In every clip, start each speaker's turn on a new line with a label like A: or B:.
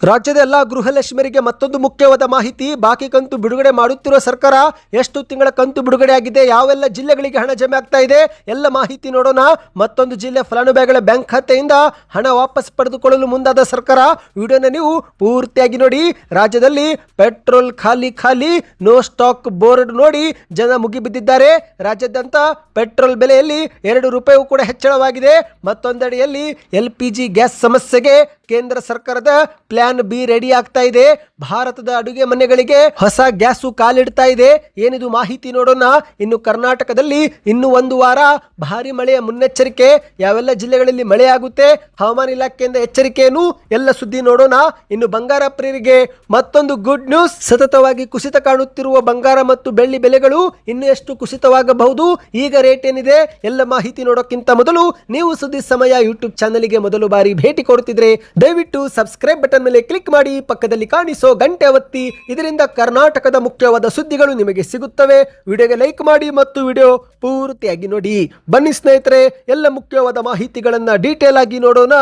A: ರಾಜ್ಯದ ಎಲ್ಲ ಗೃಹಲಕ್ಷ್ಮಿಯರಿಗೆ ಮತ್ತೊಂದು ಮುಖ್ಯವಾದ ಮಾಹಿತಿ. ಬಾಕಿ ಕಂತು ಬಿಡುಗಡೆ ಮಾಡುತ್ತಿರುವ ಸರ್ಕಾರ ಎಷ್ಟು ತಿಂಗಳ ಕಂತು ಬಿಡುಗಡೆ ಆಗಿದೆ, ಯಾವೆಲ್ಲ ಜಿಲ್ಲೆಗಳಿಗೆ ಹಣ ಜಮೆ ಆಗ್ತಾ ಇದೆ, ಎಲ್ಲ ಮಾಹಿತಿ ನೋಡೋಣ. ಮತ್ತೊಂದು ಜಿಲ್ಲೆ ಫಲಾನುಭವಿಗಳ ಬ್ಯಾಂಕ್ ಖಾತೆಯಿಂದ ಹಣ ವಾಪಸ್ ಪಡೆದುಕೊಳ್ಳಲು ಮುಂದಾದ ಸರ್ಕಾರ. ವಿಡಿಯೋನ ನೀವು ಪೂರ್ತಿಯಾಗಿ ನೋಡಿ. ರಾಜ್ಯದಲ್ಲಿ ಪೆಟ್ರೋಲ್ ಖಾಲಿ, ನೋ ಸ್ಟಾಕ್ ಬೋರ್ಡ್ ನೋಡಿ ಜನ ಮುಗಿಬಿದ್ದಿದ್ದಾರೆ. ರಾಜ್ಯಾದ್ಯಂತ ಪೆಟ್ರೋಲ್ ಬೆಲೆಯಲ್ಲಿ 2 ರೂಪಾಯಿ ಕೂಡ ಹೆಚ್ಚಳವಾಗಿದೆ. ಮತ್ತೊಂದೆಡೆಯಲ್ಲಿ LPG ಗ್ಯಾಸ್ ಸಮಸ್ಯೆಗೆ ಕೇಂದ್ರ ಸರ್ಕಾರದ ಪ್ಲಾನ್ ಬಿ ರೆಡಿ ಆಗ್ತಾ ಇದೆ. ಭಾರತದ ಅಡುಗೆ ಮನೆಗಳಿಗೆ ಹೊಸ ಗ್ಯಾಸು ಕಾಲಿಡ್ತಾ ಇದೆ. ಏನಿದು ಮಾಹಿತಿ ನೋಡೋಣ. ಇನ್ನು ಕರ್ನಾಟಕದಲ್ಲಿ ಇನ್ನು 1 ವಾರ ಭಾರಿ ಮಳೆಯ ಮುನ್ನೆಚ್ಚರಿಕೆ, ಯಾವೆಲ್ಲ ಜಿಲ್ಲೆಗಳಲ್ಲಿ ಮಳೆ ಆಗುತ್ತೆ, ಹವಾಮಾನ ಇಲಾಖೆಯಿಂದ ಎಚ್ಚರಿಕೆಯನ್ನು ಎಲ್ಲ ಸುದ್ದಿ ನೋಡೋಣ. ಇನ್ನು ಬಂಗಾರ ಪ್ರಿಯರಿಗೆ ಮತ್ತೊಂದು ಗುಡ್ ನ್ಯೂಸ್. ಸತತವಾಗಿ ಕುಸಿತ ಕಾಣುತ್ತಿರುವ ಬಂಗಾರ ಮತ್ತು ಬೆಳ್ಳಿ ಬೆಲೆಗಳು ಇನ್ನು ಎಷ್ಟು ಕುಸಿತವಾಗಬಹುದು, ಈಗ ರೇಟ್ ಏನಿದೆ, ಎಲ್ಲ ಮಾಹಿತಿ ನೋಡೋಕ್ಕಿಂತ ಮೊದಲು ನೀವು ಸುದ್ದಿ ಸಮಯ ಯೂಟ್ಯೂಬ್ ಚಾನಲ್ಗೆ ಮೊದಲು ಬಾರಿ ಭೇಟಿ ಕೊಡುತ್ತಿದ್ರೆ ದಯವಿಟ್ಟು ಸಬ್ಸ್ಕ್ರೈಬ್ ಬಟನ್ ಮೇಲೆ ಕ್ಲಿಕ್ ಮಾಡಿ, ಪಕ್ಕದಲ್ಲಿ ಕಾಣಿಸೋ ಗಂಟೆ ಒತ್ತಿ. ಇದರಿಂದ ಕರ್ನಾಟಕದ ಮುಖ್ಯವಾದ ಸುದ್ದಿಗಳು ನಿಮಗೆ ಸಿಗುತ್ತವೆ. ವಿಡಿಯೋಗೆ ಲೈಕ್ ಮಾಡಿ ಮತ್ತು ವಿಡಿಯೋ ಪೂರ್ತಿಯಾಗಿ ನೋಡಿ. ಬನ್ನಿ ಸ್ನೇಹಿತರೆ, ಎಲ್ಲ ಮುಖ್ಯವಾದ ಮಾಹಿತಿಗಳನ್ನ ಡೀಟೇಲ್ ಆಗಿ ನೋಡೋಣ.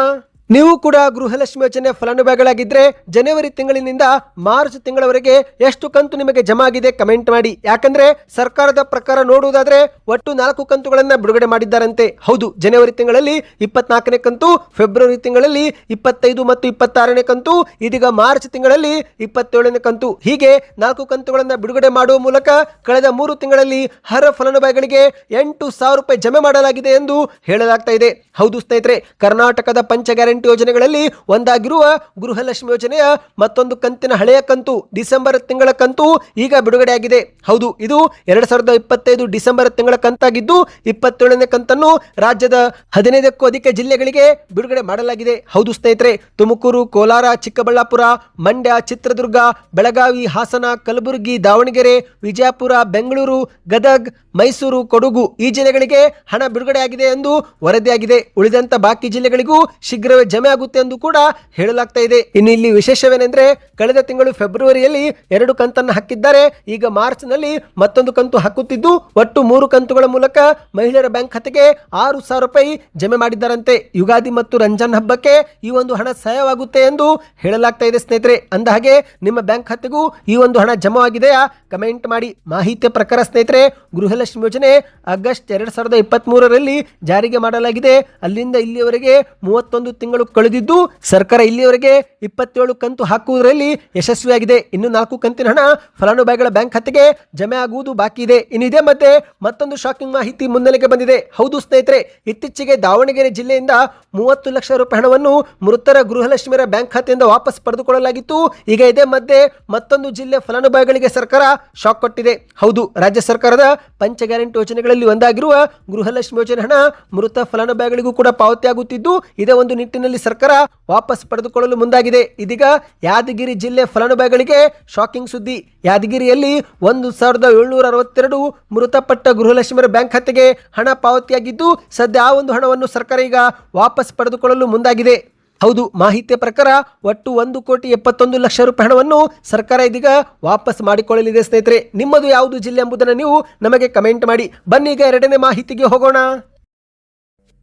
A: ನೀವು ಕೂಡ ಗೃಹಲಕ್ಷ್ಮಿ ಯೋಜನೆ ಫಲಾನುಭವಿಗಳಾಗಿದ್ದರೆ ಜನವರಿ ತಿಂಗಳಿನಿಂದ ಮಾರ್ಚ್ ತಿಂಗಳವರೆಗೆ ಎಷ್ಟು ಕಂತು ನಿಮಗೆ ಜಮಾ ಆಗಿದೆ ಕಮೆಂಟ್ ಮಾಡಿ. ಯಾಕಂದ್ರೆ ಸರ್ಕಾರದ ಪ್ರಕಾರ ನೋಡುವುದಾದ್ರೆ ಒಟ್ಟು 4 ಕಂತುಗಳನ್ನು ಬಿಡುಗಡೆ ಮಾಡಿದ್ದಾರಂತೆ. ಹೌದು, ಜನವರಿ ತಿಂಗಳಲ್ಲಿ 24ನೇ ಕಂತು, ಫೆಬ್ರವರಿ ತಿಂಗಳಲ್ಲಿ 25 ಮತ್ತು 26ನೇ ಕಂತು, ಇದೀಗ ಮಾರ್ಚ್ ತಿಂಗಳಲ್ಲಿ 27ನೇ ಕಂತು. ಹೀಗೆ 4 ಕಂತುಗಳನ್ನು ಬಿಡುಗಡೆ ಮಾಡುವ ಮೂಲಕ ಕಳೆದ 3 ತಿಂಗಳಲ್ಲಿ ಅರ್ಹ ಫಲಾನುಭವಿಗಳಿಗೆ 8,000 ರೂಪಾಯಿ ಜಮೆ ಮಾಡಲಾಗಿದೆ ಎಂದು ಹೇಳಲಾಗ್ತಾ ಇದೆ. ಹೌದು ಸ್ನೇಹಿತರೆ, ಕರ್ನಾಟಕದ ಪಂಚ ಗ್ಯಾರಂಟಿ ಯೋಜನೆಗಳಲ್ಲಿ ಒಂದಾಗಿರುವ ಗೃಹಲಕ್ಷ್ಮಿ ಯೋಜನೆಯ ಮತ್ತೊಂದು ಕಂತಿನ ಹಳೆಯ ಕಂತು ಡಿಸೆಂಬರ್ ತಿಂಗಳ ಕಂತು ಈಗ ಬಿಡುಗಡೆಯಾಗಿದೆ. ಹೌದು, ಇದು 2025 ಡಿಸೆಂಬರ್ ತಿಂಗಳ ಕಂತಾಗಿದ್ದು 27ನೇ ಕಂತನ್ನು ರಾಜ್ಯದ 15ಕ್ಕೂ ಅಧಿಕ ಜಿಲ್ಲೆಗಳಿಗೆ ಬಿಡುಗಡೆ ಮಾಡಲಾಗಿದೆ. ಹೌದು ಸ್ನೇಹಿತರೆ, ತುಮಕೂರು, ಕೋಲಾರ, ಚಿಕ್ಕಬಳ್ಳಾಪುರ, ಮಂಡ್ಯ, ಚಿತ್ರದುರ್ಗ, ಬೆಳಗಾವಿ, ಹಾಸನ, ಕಲಬುರಗಿ, ದಾವಣಗೆರೆ, ವಿಜಯಪುರ, ಬೆಂಗಳೂರು, ಗದಗ್, ಮೈಸೂರು, ಕೊಡಗು ಈ ಜಿಲ್ಲೆಗಳಿಗೆ ಹಣ ಬಿಡುಗಡೆಯಾಗಿದೆ ಎಂದು ವರದಿಯಾಗಿದೆ. ಉಳಿದಂತ ಬಾಕಿ ಜಿಲ್ಲೆಗಳಿಗೂ ಶೀಘ್ರವೇ ಜಮೆ ಆಗುತ್ತೆ ಎಂದು ಕೂಡ ಹೇಳಲಾಗ್ತಾ ಇದೆ. ಇನ್ನು ಇಲ್ಲಿ ವಿಶೇಷವೇನೆಂದ್ರೆ, ಕಳೆದ ತಿಂಗಳು ಫೆಬ್ರವರಿಯಲ್ಲಿ 2 ಕಂತನ್ನು ಹಾಕಿದ್ದಾರೆ. ಈಗ ಮಾರ್ಚ್ ನಲ್ಲಿ ಮತ್ತೊಂದು ಕಂತು ಹಾಕುತ್ತಿದ್ದು ಒಟ್ಟು 3 ಕಂತುಗಳ ಮೂಲಕ ಮಹಿಳೆಯರ ಬ್ಯಾಂಕ್ ಖಾತೆಗೆ 6,000 ರೂಪಾಯಿ ಜಮೆ ಮಾಡಿದ್ದಾರಂತೆ. ಯುಗಾದಿ ಮತ್ತು ರಂಜಾನ್ ಹಬ್ಬಕ್ಕೆ ಈ ಒಂದು ಹಣ ಸಹಾಯವಾಗುತ್ತೆ ಎಂದು ಹೇಳಲಾಗ್ತಾ ಇದೆ. ಸ್ನೇಹಿತರೆ, ಅಂದಹಾಗೆ ನಿಮ್ಮ ಬ್ಯಾಂಕ್ ಖಾತೆಗೂ ಈ ಒಂದು ಹಣ ಜಮಾ ಆಗಿದೆಯಾ ಕಮೆಂಟ್ ಮಾಡಿ. ಮಾಹಿತಿಯ ಪ್ರಕಾರ ಸ್ನೇಹಿತರೆ, ಗೃಹಲಕ್ಷ್ಮಿ ಯೋಜನೆ ಆಗಸ್ಟ್ 2023ರಲ್ಲಿ ಜಾರಿಗೆ ಮಾಡಲಾಗಿದೆ. ಅಲ್ಲಿಂದ ಇಲ್ಲಿಯವರೆಗೆ 31 ತಿಂಗಳು ಕಳೆದಿದ್ದು ಸರ್ಕಾರ ಇಲ್ಲಿಯವರೆಗೆ 27 ಕಂತು ಹಾಕುವುದರಲ್ಲಿ ಯಶಸ್ವಿಯಾಗಿದೆ. ಇನ್ನು 4 ಕಂತಿನ ಹಣ ಫಲಾನುಭವಿಗಳ ಬ್ಯಾಂಕ್ ಖಾತೆಗೆ ಜಮೆ ಆಗುವುದು ಬಾಕಿ ಇದೆ. ಇನ್ನು ಇದೇ ಮಧ್ಯೆ ಮತ್ತೊಂದು ಶಾಕಿಂಗ್ ಮಾಹಿತಿ ಮುನ್ನೆಲೆಗೆ ಬಂದಿದೆ. ಹೌದು ಸ್ನೇಹಿತರೆ, ಇತ್ತೀಚೆಗೆ ದಾವಣಗೆರೆ ಜಿಲ್ಲೆಯಿಂದ 30 ಲಕ್ಷ ರೂಪಾಯಿ ಹಣವನ್ನು ಮೃತರ ಗೃಹಲಕ್ಷ್ಮಿಯರ ಬ್ಯಾಂಕ್ ಖಾತೆಯಿಂದ ವಾಪಸ್ ಪಡೆದುಕೊಳ್ಳಲಾಗಿತ್ತು. ಈಗ ಇದೇ ಮಧ್ಯೆ ಮತ್ತೊಂದು ಜಿಲ್ಲೆ ಫಲಾನುಭವಿಗಳಿಗೆ ಸರ್ಕಾರ ಶಾಕ್ ಕೊಟ್ಟಿದೆ. ಹೌದು, ರಾಜ್ಯ ಸರ್ಕಾರದ ಪಂಚ ಗ್ಯಾರಂಟಿ ಯೋಜನೆಗಳಲ್ಲಿ ಒಂದಾಗಿರುವ ಗೃಹಲಕ್ಷ್ಮಿ ಯೋಜನೆ ಹಣ ಮೃತ ಫಲಾನುಭವಿಗಳಿಗೂ ಕೂಡ ಪಾವತಿಯಾಗುತ್ತಿದ್ದು ಇದೇ ಒಂದು ನಿಟ್ಟಿನಲ್ಲಿ ಸರ್ಕಾರ ವಾಪಸ್ ಪಡೆದುಕೊಳ್ಳಲು ಮುಂದಾಗಿದೆ. ಇದೀಗ ಯಾದಗಿರಿ ಜಿಲ್ಲೆ ಫಲಾನುಭವಿಗಳಿಗೆ ಶಾಕಿಂಗ್ ಸುದ್ದಿ. ಯಾದಗಿರಿಯಲ್ಲಿ 1,762 ಮೃತಪಟ್ಟ ಗೃಹಲಕ್ಷ್ಮಿಯರ ಬ್ಯಾಂಕ್ ಖಾತೆಗೆ ಹಣ ಪಾವತಿಯಾಗಿದ್ದು ಸದ್ಯ ಆ ಒಂದು ಹಣವನ್ನು ಸರ್ಕಾರ ಈಗ ವಾಪಸ್ ಪಡೆದುಕೊಳ್ಳಲು ಮುಂದಾಗಿದೆ. ಹೌದು, ಮಾಹಿತಿಯ ಪ್ರಕಾರ ಒಟ್ಟು 1,71,00,000 ರೂಪಾಯಿ ಹಣವನ್ನು ಸರ್ಕಾರ ಇದೀಗ ವಾಪಸ್ ಮಾಡಿಕೊಳ್ಳಲಿದೆ. ಸ್ನೇಹಿತರೆ, ನಿಮ್ಮದು ಯಾವುದು ಜಿಲ್ಲೆ ಎಂಬುದನ್ನು ನೀವು ನಮಗೆ ಕಮೆಂಟ್ ಮಾಡಿ. ಬನ್ನಿ ಈಗ 2ನೇ ಮಾಹಿತಿಗೆ ಹೋಗೋಣ.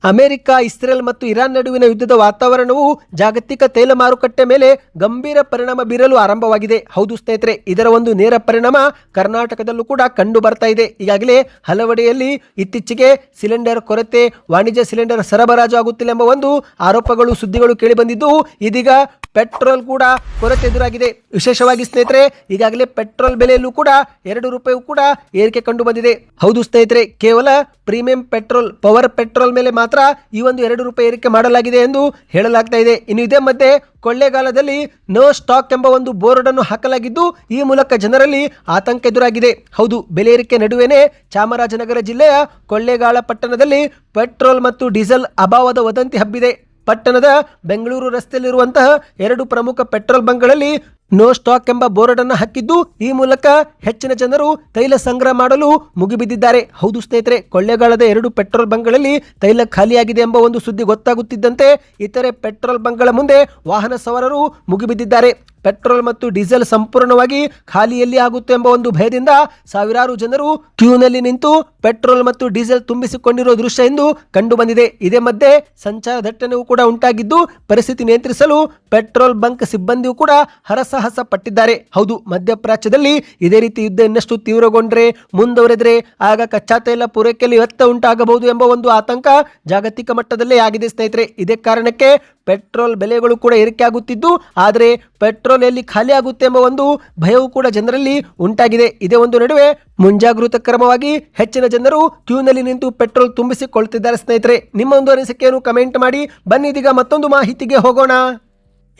A: ಅಮೆರಿಕ, ಇಸ್ರೇಲ್ ಮತ್ತು ಇರಾನ್ ನಡುವಿನ ಯುದ್ಧದ ವಾತಾವರಣವು ಜಾಗತಿಕ ತೈಲ ಮಾರುಕಟ್ಟೆ ಮೇಲೆ ಗಂಭೀರ ಪರಿಣಾಮ ಬೀರಲು ಆರಂಭವಾಗಿದೆ. ಹೌದು ಸ್ನೇಹಿತರೆ, ಇದರ ಒಂದು ನೇರ ಪರಿಣಾಮ ಕರ್ನಾಟಕದಲ್ಲೂ ಕೂಡ ಕಂಡು ಬರ್ತಾ ಇದೆ. ಈಗಾಗಲೇ ಹಲವೆಡೆಯಲ್ಲಿ ಇತ್ತೀಚೆಗೆ ಸಿಲಿಂಡರ್ ಕೊರತೆ, ವಾಣಿಜ್ಯ ಸಿಲಿಂಡರ್ ಸರಬರಾಜು ಆಗುತ್ತಿಲ್ಲ ಎಂಬ ಒಂದು ಆರೋಪಗಳು, ಸುದ್ದಿಗಳು ಕೇಳಿಬಂದಿದ್ದು ಇದೀಗ ಪೆಟ್ರೋಲ್ ಕೂಡ ಕೊರತೆ ಎದುರಾಗಿದೆ. ವಿಶೇಷವಾಗಿ ಸ್ನೇಹಿತರೆ, ಈಗಾಗಲೇ ಪೆಟ್ರೋಲ್ ಬೆಲೆಯಲ್ಲೂ ಕೂಡ 2 ರೂಪಾಯಿ ಕೂಡ ಏರಿಕೆ ಕಂಡು ಬಂದಿದೆ. ಹೌದು ಸ್ನೇಹಿತರೆ, ಕೇವಲ ಪ್ರೀಮಿಯಂ ಪೆಟ್ರೋಲ್, ಪವರ್ ಪೆಟ್ರೋಲ್ ಮೇಲೆ ಮಾತ್ರ ಈ ಒಂದು 2 ರೂಪಾಯಿ ಏರಿಕೆ ಮಾಡಲಾಗಿದೆ ಎಂದು ಹೇಳಲಾಗ್ತಾ ಇದೆ. ಇನ್ನು ಇದೇ ಮಧ್ಯೆ ಕೊಳ್ಳೇಗಾಲದಲ್ಲಿ ನೋ ಸ್ಟಾಕ್ ಎಂಬ ಒಂದು ಬೋರ್ಡ್ ಅನ್ನು ಹಾಕಲಾಗಿದ್ದು ಈ ಮೂಲಕ ಜನರಲ್ಲಿ ಆತಂಕ ಎದುರಾಗಿದೆ. ಹೌದು, ಬೆಲೆ ಏರಿಕೆ ನಡುವೆನೇ ಚಾಮರಾಜನಗರ ಜಿಲ್ಲೆಯ ಕೊಳ್ಳೇಗಾಲ ಪಟ್ಟಣದಲ್ಲಿ ಪೆಟ್ರೋಲ್ ಮತ್ತು ಡೀಸೆಲ್ ಅಭಾವದ ವದಂತಿ ಹಬ್ಬಿದೆ. ಪಟ್ಟಣದ ಬೆಂಗಳೂರು ರಸ್ತೆಯಲ್ಲಿರುವಂತಹ 2 ಪ್ರಮುಖ ಪೆಟ್ರೋಲ್ ಬಂಕ್ಗಳಲ್ಲಿ ನೋ ಸ್ಟಾಕ್ ಎಂಬ ಬೋರ್ಡ್ ಅನ್ನು ಹಾಕಿದ್ದು ಈ ಮೂಲಕ ಹೆಚ್ಚಿನ ಜನರು ತೈಲ ಸಂಗ್ರಹ ಮಾಡಲು ಮುಗಿಬಿದ್ದಿದ್ದಾರೆ. ಹೌದು ಸ್ನೇಹಿತರೆ, ಕೊಳ್ಳೇಗಾಲದ 2 ಪೆಟ್ರೋಲ್ ಬಂಕ್ಗಳಲ್ಲಿ ತೈಲ ಖಾಲಿಯಾಗಿದೆ ಎಂಬ ಒಂದು ಸುದ್ದಿ ಗೊತ್ತಾಗುತ್ತಿದ್ದಂತೆ ಇತರೆ ಪೆಟ್ರೋಲ್ ಬಂಕ್ಗಳ ಮುಂದೆ ವಾಹನ ಸವಾರರು ಮುಗಿಬಿದ್ದಿದ್ದಾರೆ. ಪೆಟ್ರೋಲ್ ಮತ್ತು ಡೀಸೆಲ್ ಸಂಪೂರ್ಣವಾಗಿ ಖಾಲಿಯಲ್ಲಿ ಆಗುತ್ತೆ ಎಂಬ ಒಂದು ಭಯದಿಂದ ಸಾವಿರಾರು ಜನರು ಕ್ಯೂನಲ್ಲಿ ನಿಂತು ಪೆಟ್ರೋಲ್ ಮತ್ತು ಡೀಸೆಲ್ ತುಂಬಿಸಿಕೊಂಡಿರುವ ದೃಶ್ಯ ಎಂದು ಕಂಡು ಬಂದಿದೆ. ಇದೇ ಮಧ್ಯೆ ಸಂಚಾರ ದಟ್ಟಣೆಯೂ ಕೂಡ ಉಂಟಾಗಿದ್ದು ಪರಿಸ್ಥಿತಿ ನಿಯಂತ್ರಿಸಲು ಪೆಟ್ರೋಲ್ ಬಂಕ್ ಸಿಬ್ಬಂದಿಯೂ ಕೂಡ ಹರಸಾಹಸ ಪಟ್ಟಿದ್ದಾರೆ. ಹೌದು, ಮಧ್ಯಪ್ರಾಚ್ಯದಲ್ಲಿ ಇದೇ ರೀತಿ ಯುದ್ಧ ಇನ್ನಷ್ಟು ತೀವ್ರಗೊಂಡ್ರೆ ಮುಂದುವರೆದ್ರೆ ಆಗ ಕಚ್ಚಾ ತೈಲ ಪೂರೈಕೆಯಲ್ಲಿ ವ್ಯತ್ಯಯ ಉಂಟಾಗಬಹುದು ಎಂಬ ಒಂದು ಆತಂಕ ಜಾಗತಿಕ ಮಟ್ಟದಲ್ಲೇ ಆಗಿದೆ ಸ್ನೇಹಿತರೆ. ಇದೇ ಕಾರಣಕ್ಕೆ ಪೆಟ್ರೋಲ್ ಬೆಲೆಗಳು ಕೂಡ ಏರಿಕೆ ಆಗುತ್ತಿದ್ದು, ಆದರೆ ಪೆಟ್ರೋಲ್ ಎಲ್ಲಿ ಖಾಲಿ ಆಗುತ್ತೆ ಎಂಬ ಒಂದು ಭಯವೂ ಕೂಡ ಜನರಲ್ಲಿ ಉಂಟಾಗಿದೆ. ಇದೇ ಒಂದು ನಡುವೆ ಮುಂಜಾಗೃತ ಕ್ರಮವಾಗಿ ಹೆಚ್ಚಿನ ಜನರು ಕ್ಯೂನಲ್ಲಿ ನಿಂತು ಪೆಟ್ರೋಲ್ ತುಂಬಿಸಿಕೊಳ್ತಿದ್ದಾರೆ ಸ್ನೇಹಿತರೆ. ನಿಮ್ಮ ಒಂದು ಅನಿಸಿಕೆಯನ್ನು ಕಮೆಂಟ್ ಮಾಡಿ. ಬನ್ನಿ ಇದೀಗ ಮತ್ತೊಂದು ಮಾಹಿತಿಗೆ ಹೋಗೋಣ.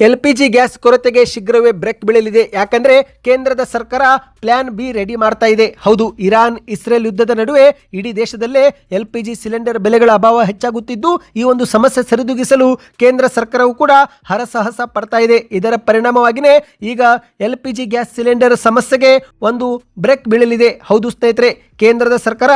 A: LPG ಗ್ಯಾಸ್ ಕೊರತೆಗೆ ಶೀಘ್ರವೇ ಬ್ರೇಕ್ ಬೀಳಲಿದೆ. ಯಾಕಂದ್ರೆ ಕೇಂದ್ರದ ಸರ್ಕಾರ ಪ್ಲಾನ್ ಬಿ ರೆಡಿ ಮಾಡ್ತಾ ಇದೆ. ಹೌದು, ಇರಾನ್ ಇಸ್ರೇಲ್ ಯುದ್ಧದ ನಡುವೆ ಇಡೀ ದೇಶದಲ್ಲೇ LPG ಸಿಲಿಂಡರ್ ಬೆಲೆಗಳ ಅಭಾವ ಹೆಚ್ಚಾಗುತ್ತಿದ್ದು, ಈ ಒಂದು ಸಮಸ್ಯೆ ಸರಿದೂಗಿಸಲು ಕೇಂದ್ರ ಸರ್ಕಾರವು ಕೂಡ ಹರಸಾಹಸ ಪಡ್ತಾ ಇದೆ. ಇದರ ಪರಿಣಾಮವಾಗಿಯೇ ಈಗ LPG ಗ್ಯಾಸ್ ಸಿಲಿಂಡರ್ ಸಮಸ್ಯೆಗೆ ಒಂದು ಬ್ರೇಕ್ ಬೀಳಲಿದೆ. ಹೌದು ಸ್ನೇಹಿತರೆ, ಕೇಂದ್ರದ ಸರ್ಕಾರ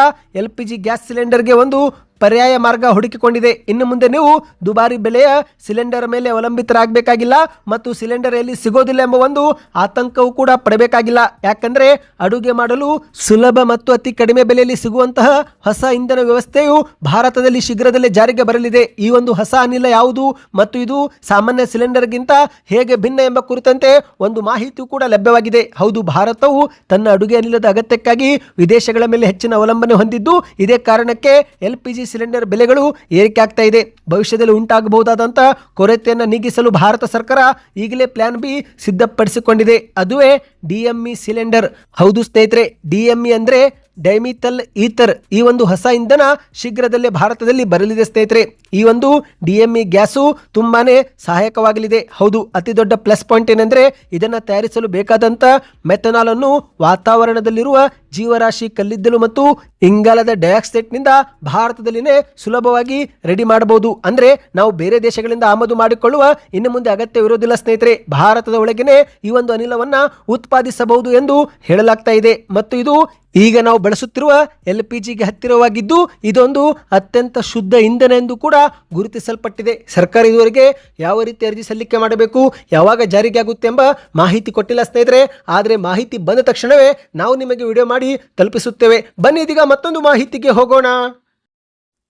A: LPG ಗ್ಯಾಸ್ ಸಿಲಿಂಡರ್ಗೆ ಒಂದು ಪರ್ಯಾಯ ಮಾರ್ಗ ಹುಡುಕಿಕೊಂಡಿದೆ. ಇನ್ನು ಮುಂದೆ ನೀವು ದುಬಾರಿ ಬೆಲೆಯ ಸಿಲಿಂಡರ್ ಮೇಲೆ ಅವಲಂಬಿತರಾಗಬೇಕಾಗಿಲ್ಲ ಮತ್ತು ಸಿಲಿಂಡರ್ ಎಲ್ಲಿ ಸಿಗೋದಿಲ್ಲ ಎಂಬ ಒಂದು ಆತಂಕವೂ ಕೂಡ ಪಡಬೇಕಾಗಿಲ್ಲ. ಯಾಕಂದ್ರೆ ಅಡುಗೆ ಮಾಡಲು ಸುಲಭ ಮತ್ತು ಅತಿ ಕಡಿಮೆ ಬೆಲೆಯಲ್ಲಿ ಸಿಗುವಂತಹ ಹೊಸ ಇಂಧನ ವ್ಯವಸ್ಥೆಯು ಭಾರತದಲ್ಲಿ ಶೀಘ್ರದಲ್ಲೇ ಜಾರಿಗೆ ಬರಲಿದೆ. ಈ ಒಂದು ಹೊಸ ಅನಿಲ ಯಾವುದು ಮತ್ತು ಇದು ಸಾಮಾನ್ಯ ಸಿಲಿಂಡರ್ಗಿಂತ ಹೇಗೆ ಭಿನ್ನ ಎಂಬ ಕುರಿತಂತೆ ಒಂದು ಮಾಹಿತಿಯೂ ಕೂಡ ಲಭ್ಯವಾಗಿದೆ. ಹೌದು, ಭಾರತವು ತನ್ನ ಅಡುಗೆ ಅನಿಲದ ಅಗತ್ಯಕ್ಕಾಗಿ ವಿದೇಶಗಳ ಮೇಲೆ ಹೆಚ್ಚಿನ ಅವಲಂಬನೆ ಹೊಂದಿದ್ದು, ಇದೇ ಕಾರಣಕ್ಕೆ LPG ಸಿಲಿಂಡರ್ ಬೆಲೆಗಳು ಏರಿಕೆ ಆಗ್ತಾ ಇದೆ. ಭವಿಷ್ಯದಲ್ಲಿ ಉಂಟಾಗಬಹುದಾದಂಥ ಕೊರತೆಯನ್ನು ನೀಗಿಸಲು ಭಾರತ ಸರ್ಕಾರ ಈಗಲೇ ಪ್ಲಾನ್ ಬಿ ಸಿದ್ಧಪಡಿಸಿಕೊಂಡಿದೆ. ಅದುವೇ DME ಸಿಲಿಂಡರ್. ಹೌದು ಸ್ನೇಹಿತರೆ, DME ಅಂದ್ರೆ ಡೈಮಿಥಲ್ ಈಥರ್. ಈ ಒಂದು ಹೊಸ ಇಂಧನ ಶೀಘ್ರದಲ್ಲೇ ಭಾರತದಲ್ಲಿ ಬರಲಿದೆ ಸ್ನೇಹಿತರೆ. ಈ ಒಂದು DME ಗ್ಯಾಸು ತುಂಬಾನೇ ಸಹಾಯಕವಾಗಲಿದೆ. ಹೌದು, ಅತಿ ದೊಡ್ಡ ಪ್ಲಸ್ ಪಾಯಿಂಟ್ ಏನಂದ್ರೆ ಇದನ್ನು ತಯಾರಿಸಲು ಬೇಕಾದಂಥ ಮೆಥನಾಲ್ ಅನ್ನು ವಾತಾವರಣದಲ್ಲಿರುವ ಜೀವರಾಶಿ ಕಲ್ಲಿದ್ದಲು ಮತ್ತು ಇಂಗಾಲದ ಡೈಆಕ್ಸೈಡ್ನಿಂದ ಭಾರತದಲ್ಲಿನೇ ಸುಲಭವಾಗಿ ರೆಡಿ ಮಾಡಬಹುದು. ಅಂದ್ರೆ ನಾವು ಬೇರೆ ದೇಶಗಳಿಂದ ಆಮದು ಮಾಡಿಕೊಳ್ಳುವ ಇನ್ನು ಮುಂದೆ ಅಗತ್ಯವಿರೋದಿಲ್ಲ ಸ್ನೇಹಿತರೆ. ಭಾರತದ ಒಳಗೇನೆ ಈ ಒಂದು ಅನಿಲವನ್ನ ಉತ್ಪಾದಿಸಬಹುದು ಎಂದು ಹೇಳಲಾಗ್ತಾ ಇದೆ. ಮತ್ತು ಇದು ಈಗ ನಾವು ಬಳಸುತ್ತಿರುವ LPGಗೆ ಹತ್ತಿರವಾಗಿದ್ದು, ಇದೊಂದು ಅತ್ಯಂತ ಶುದ್ಧ ಇಂಧನ ಎಂದು ಕೂಡ ಗುರುತಿಸಲ್ಪಟ್ಟಿದೆ. ಸರ್ಕಾರ ಇದುವರೆಗೆ ಯಾವ ರೀತಿ ಅರ್ಜಿ ಸಲ್ಲಿಕೆ ಮಾಡಬೇಕು, ಯಾವಾಗ ಜಾರಿಗೆ ಆಗುತ್ತೆ ಎಂಬ ಮಾಹಿತಿ ಕೊಟ್ಟಿಲ್ಲ ಸ್ನೇಹಿತರೆ. ಆದರೆ ಮಾಹಿತಿ ಬಂದ ತಕ್ಷಣವೇ ನಾವು ನಿಮಗೆ ವಿಡಿಯೋ ಮಾಡಿ ತಲುಪಿಸುತ್ತೇವೆ. ಬನ್ನಿ ಇದೀಗ ಮತ್ತೊಂದು ಮಾಹಿತಿಗೆ ಹೋಗೋಣ.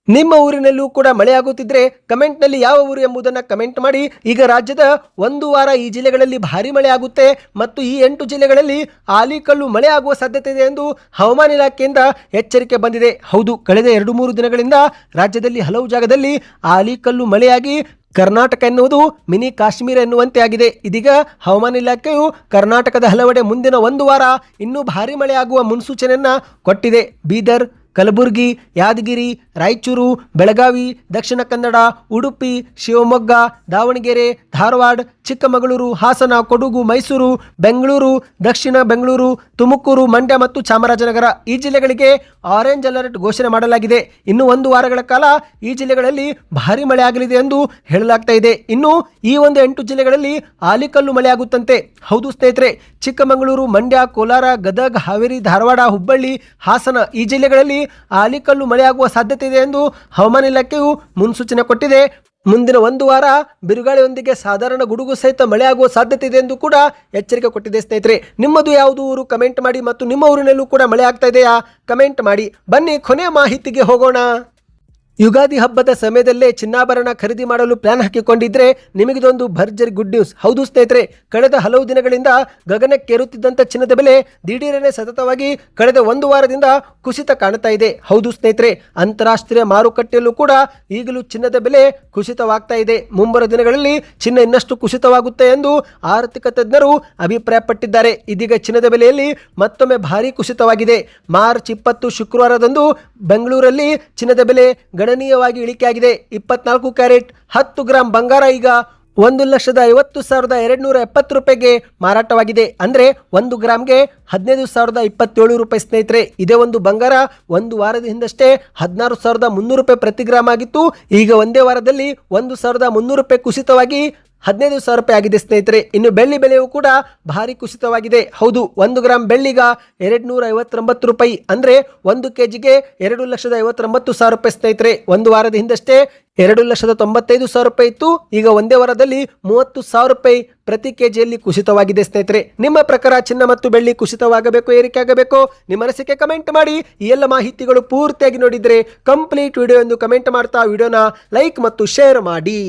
A: ನಿಮ್ಮ ಊರಿನಲ್ಲೂ ಕೂಡ ಮಳೆ ಆಗುತ್ತಿದ್ರೆ ಕಮೆಂಟ್ನಲ್ಲಿ ಯಾವ ಊರು ಎಂಬುದನ್ನು ಕಮೆಂಟ್ ಮಾಡಿ. ಈಗ ರಾಜ್ಯದ ಒಂದು ವಾರ ಈ ಜಿಲ್ಲೆಗಳಲ್ಲಿ ಭಾರಿ ಮಳೆ ಆಗುತ್ತೆ ಮತ್ತು ಈ 8 ಜಿಲ್ಲೆಗಳಲ್ಲಿ ಆಲಿಕಲ್ಲು ಮಳೆ ಆಗುವ ಸಾಧ್ಯತೆ ಇದೆ ಎಂದು ಹವಾಮಾನ ಇಲಾಖೆಯಿಂದ ಎಚ್ಚರಿಕೆ ಬಂದಿದೆ. ಹೌದು, ಕಳೆದ 2-3 ದಿನಗಳಿಂದ ರಾಜ್ಯದಲ್ಲಿ ಹಲವು ಜಾಗದಲ್ಲಿ ಆಲಿಕಲ್ಲು ಮಳೆಯಾಗಿ ಕರ್ನಾಟಕ ಎನ್ನುವುದು ಮಿನಿ ಕಾಶ್ಮೀರ ಎನ್ನುವಂತೆ ಆಗಿದೆ. ಇದೀಗ ಹವಾಮಾನ ಇಲಾಖೆಯು ಕರ್ನಾಟಕದ ಹಲವೆಡೆ ಮುಂದಿನ ಒಂದು ವಾರ ಇನ್ನೂ ಭಾರಿ ಮಳೆ ಆಗುವ ಮುನ್ಸೂಚನೆಯನ್ನ ಕೊಟ್ಟಿದೆ. ಬೀದರ್, ಕಲಬುರಗಿ, ಯಾದಗಿರಿ, ರಾಯಚೂರು, ಬೆಳಗಾವಿ, ದಕ್ಷಿಣ ಕನ್ನಡ, ಉಡುಪಿ, ಶಿವಮೊಗ್ಗ, ದಾವಣಗೆರೆ, ಧಾರವಾಡ, ಚಿಕ್ಕಮಗಳೂರು, ಹಾಸನ, ಕೊಡಗು, ಮೈಸೂರು, ಬೆಂಗಳೂರು, ದಕ್ಷಿಣ ಬೆಂಗಳೂರು, ತುಮಕೂರು, ಮಂಡ್ಯ ಮತ್ತು ಚಾಮರಾಜನಗರ ಈ ಜಿಲ್ಲೆಗಳಿಗೆ ಆರೆಂಜ್ ಅಲರ್ಟ್ ಘೋಷಣೆ ಮಾಡಲಾಗಿದೆ. ಇನ್ನು 1 ವಾರಗಳ ಕಾಲ ಈ ಜಿಲ್ಲೆಗಳಲ್ಲಿ ಭಾರಿ ಮಳೆ ಆಗಲಿದೆ ಎಂದು ಹೇಳಲಾಗ್ತಾ ಇದೆ. ಇನ್ನು ಈ ಒಂದು 8 ಜಿಲ್ಲೆಗಳಲ್ಲಿ ಆಲಿಕಲ್ಲು ಮಳೆ ಆಗುತ್ತಂತೆ. ಹೌದು ಸ್ನೇಹಿತರೆ, ಚಿಕ್ಕಮಗಳೂರು, ಮಂಡ್ಯ, ಕೋಲಾರ, ಗದಗ, ಹಾವೇರಿ, ಧಾರವಾಡ, ಹುಬ್ಬಳ್ಳಿ, ಹಾಸನ ಈ ಜಿಲ್ಲೆಗಳಲ್ಲಿ ಆಲಿಕಲ್ಲು ಮಳೆಯಾಗುವ ಸಾಧ್ಯತೆ ಇದೆ ಎಂದು ಹವಾಮಾನ ಇಲಾಖೆಯು ಮುನ್ಸೂಚನೆ ಕೊಟ್ಟಿದೆ. ಮುಂದಿನ 1 ವಾರ ಬಿರುಗಾಳಿಯೊಂದಿಗೆ ಸಾಧಾರಣ ಗುಡುಗು ಸಹಿತ ಮಳೆ ಆಗುವ ಸಾಧ್ಯತೆ ಇದೆ ಎಂದು ಕೂಡ ಎಚ್ಚರಿಕೆ ಕೊಟ್ಟಿದೆ ಸ್ನೇಹಿತರೆ. ನಿಮ್ಮದು ಯಾವುದು ಊರು ಕಮೆಂಟ್ ಮಾಡಿ ಮತ್ತು ನಿಮ್ಮ ಊರಿನಲ್ಲೂ ಕೂಡ ಮಳೆ ಆಗ್ತಾ ಇದೆಯಾ ಕಮೆಂಟ್ ಮಾಡಿ. ಬನ್ನಿ ಕೊನೆಯ ಮಾಹಿತಿಗೆ ಹೋಗೋಣ. ಯುಗಾದಿ ಹಬ್ಬದ ಸಮಯದಲ್ಲೇ ಚಿನ್ನಾಭರಣ ಖರೀದಿ ಮಾಡಲು ಪ್ಲಾನ್ ಹಾಕಿಕೊಂಡಿದ್ರೆ ನಿಮಗಿದೊಂದು ಭರ್ಜರಿ ಗುಡ್ ನ್ಯೂಸ್. ಹೌದು ಸ್ನೇಹಿತರೆ, ಕಳೆದ ಹಲವು ದಿನಗಳಿಂದ ಗಗನಕ್ಕೇರುತ್ತಿದ್ದಂಥ ಚಿನ್ನದ ಬೆಲೆ ದಿಢೀರನೆ ಸತತವಾಗಿ ಕಳೆದ 1 ವಾರದಿಂದ ಕುಸಿತ ಕಾಣ್ತಾ ಇದೆ. ಹೌದು ಸ್ನೇಹಿತರೆ, ಅಂತಾರಾಷ್ಟ್ರೀಯ ಮಾರುಕಟ್ಟೆಯಲ್ಲೂ ಕೂಡ ಈಗಲೂ ಚಿನ್ನದ ಬೆಲೆ ಕುಸಿತವಾಗ್ತಾ ಇದೆ. ಮುಂಬರುವ ದಿನಗಳಲ್ಲಿ ಚಿನ್ನ ಇನ್ನಷ್ಟು ಕುಸಿತವಾಗುತ್ತೆ ಎಂದು ಆರ್ಥಿಕ ತಜ್ಞರು ಅಭಿಪ್ರಾಯಪಟ್ಟಿದ್ದಾರೆ. ಇದೀಗ ಚಿನ್ನದ ಬೆಲೆಯಲ್ಲಿ ಮತ್ತೊಮ್ಮೆ ಭಾರಿ ಕುಸಿತವಾಗಿದೆ. ಮಾರ್ಚ್ 20 ಶುಕ್ರವಾರದಂದು ಬೆಂಗಳೂರಲ್ಲಿ ಚಿನ್ನದ ಬೆಲೆ ಗಣನೀಯವಾಗಿ ಇಳಿಕೆಯಾಗಿದೆ. 24 ಕ್ಯಾರೆಟ್ 10 ಗ್ರಾಂ ಬಂಗಾರ ಈಗ 1,50,270 ರೂಪಾಯಿಗೆ ಮಾರಾಟವಾಗಿದೆ. ಅಂದರೆ 1 ಗ್ರಾಮ್ಗೆ 15,027 ರೂಪಾಯಿ ಸ್ನೇಹಿತರೆ. ಇದೇ ಒಂದು ಬಂಗಾರ 1 ವಾರದ ಹಿಂದಷ್ಟೇ 16,300 ರೂಪಾಯಿ ಪ್ರತಿ ಗ್ರಾಮ್ ಆಗಿತ್ತು. ಈಗ ಒಂದೇ ವಾರದಲ್ಲಿ 1,300 ರೂಪಾಯಿ ಕುಸಿತವಾಗಿ 15,000 ಆಗಿದೆ ಸ್ನೇಹಿತರೆ. ಇನ್ನು ಬೆಳ್ಳಿ ಬೆಲೆಯೂ ಕೂಡ ಭಾರಿ ಕುಸಿತವಾಗಿದೆ. ಹೌದು, 1 ಗ್ರಾಂ ಬೆಳ್ಳಿಗ 259 ರೂಪಾಯಿ, ಅಂದ್ರೆ 1 ಕೆಜಿಗೆ 2,59,000 ಸ್ನೇಹಿತರೆ. ಒಂದು ವಾರದ ಹಿಂದಷ್ಟೇ 2,95,000 ಇತ್ತು. ಈಗ ಒಂದೇ ವಾರದಲ್ಲಿ 30,000 ಪ್ರತಿ ಕೆಜಿಯಲ್ಲಿ ಕುಸಿತವಾಗಿದೆ ಸ್ನೇಹಿತರೆ. ನಿಮ್ಮ ಪ್ರಕಾರ ಚಿನ್ನ ಮತ್ತು ಬೆಳ್ಳಿ ಕುಸಿತವಾಗಬೇಕು, ಏರಿಕೆ ಆಗಬೇಕು? ನಿಮ್ಮ ಅನಿಸಿಕೆ ಕಮೆಂಟ್ ಮಾಡಿ. ಈ ಎಲ್ಲ ಮಾಹಿತಿಗಳು ಪೂರ್ತಿಯಾಗಿ ನೋಡಿದ್ರೆ ಕಂಪ್ಲೀಟ್ ವಿಡಿಯೋ ಎಂದು ಕಮೆಂಟ್ ಮಾಡ್ತಾ ವಿಡಿಯೋನ ಲೈಕ್ ಮತ್ತು ಶೇರ್ ಮಾಡಿ.